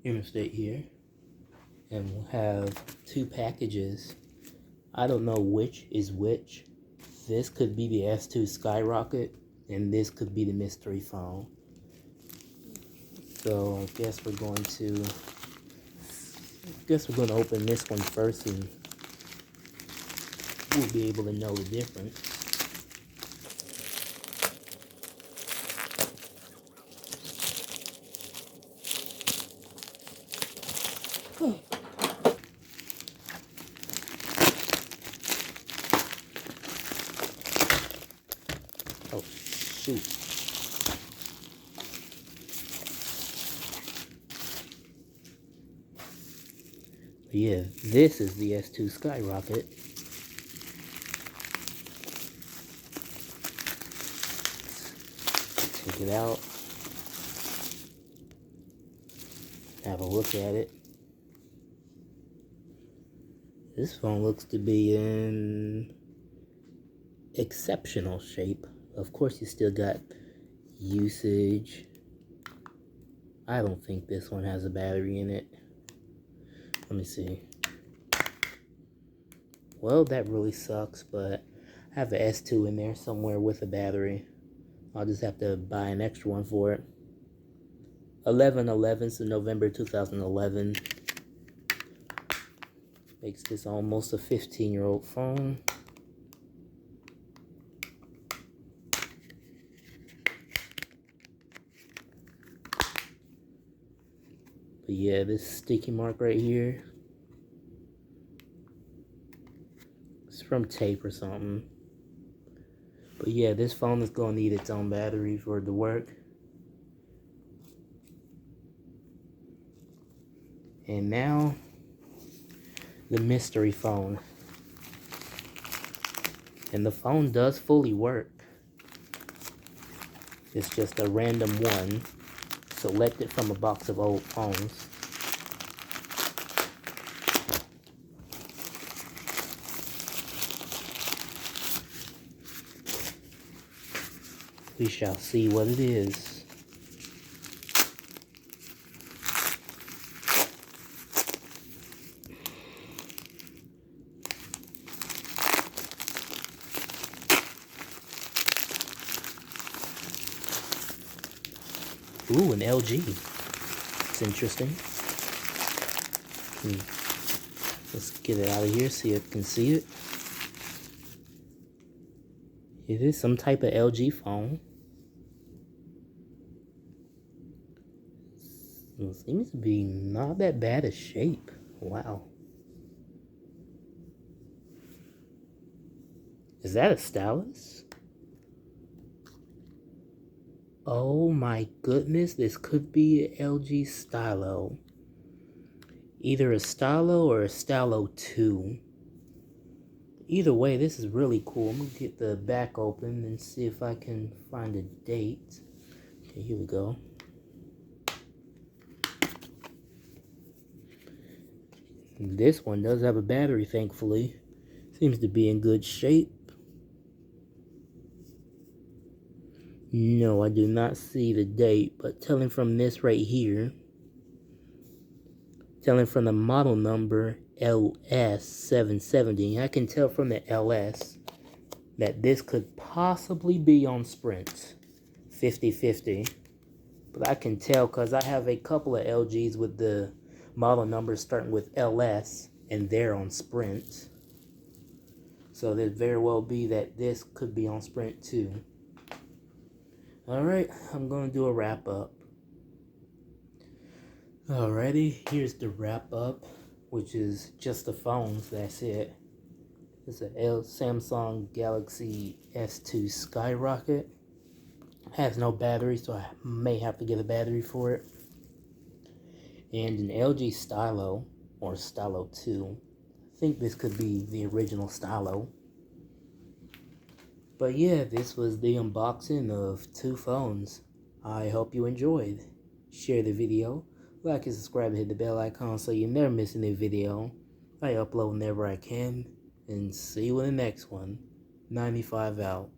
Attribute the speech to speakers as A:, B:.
A: interstate here, and we'll have two packages. I don't know which is which. This could be the S2 Skyrocket, and this could be the mystery phone. So I guess we're going to open this one first, and we'll be able to know the difference. Oh. Oh, shoot. Yeah, this is the S2 Skyrocket. Take it out. Have a look at it. This phone looks to be in exceptional shape. Of course, you still got usage. I don't think this one has a battery in it. Let me see. Well, that really sucks, but I have an S2 in there somewhere with a battery. I'll just have to buy an extra one for it. 11/11, so November 2011. Makes this almost a 15-year-old phone. But yeah, this sticky mark right here, it's from tape or something. But yeah, this phone is going to need its own battery for it to work. And now, the mystery phone. And the phone does fully work. It's just a random one selected from a box of old phones. We shall see what it is. Ooh, an LG. It's interesting. Let's get it out of here, see if you can see it. It is some type of LG phone. It seems to be not that bad a shape. Wow. Is that a stylus? Oh my goodness, this could be an LG Stylo. Either a Stylo or a Stylo 2. Either way, this is really cool. I'm gonna get the back open and see if I can find a date. Okay, here we go. This one does have a battery, thankfully. Seems to be in good shape. No, I do not see the date, but telling from this right here, telling from the model number LS770, I can tell from the LS that this could possibly be on Sprint, 50/50. But I can tell because I have a couple of LGs with the model numbers starting with LS, and they're on Sprint. So there very well be that this could be on Sprint too. Alright, I'm going to do a wrap up. Alrighty, here's the wrap up, which is just the phones, that's it. It's a Samsung Galaxy S2 Skyrocket. Has no battery, so I may have to get a battery for it. And an LG Stylo, or Stylo 2. I think this could be the original Stylo. But yeah, this was the unboxing of two phones. I hope you enjoyed. Share the video, like and subscribe, and hit the bell icon so you never miss any video. I upload whenever I can, and see you in the next one. 95 out.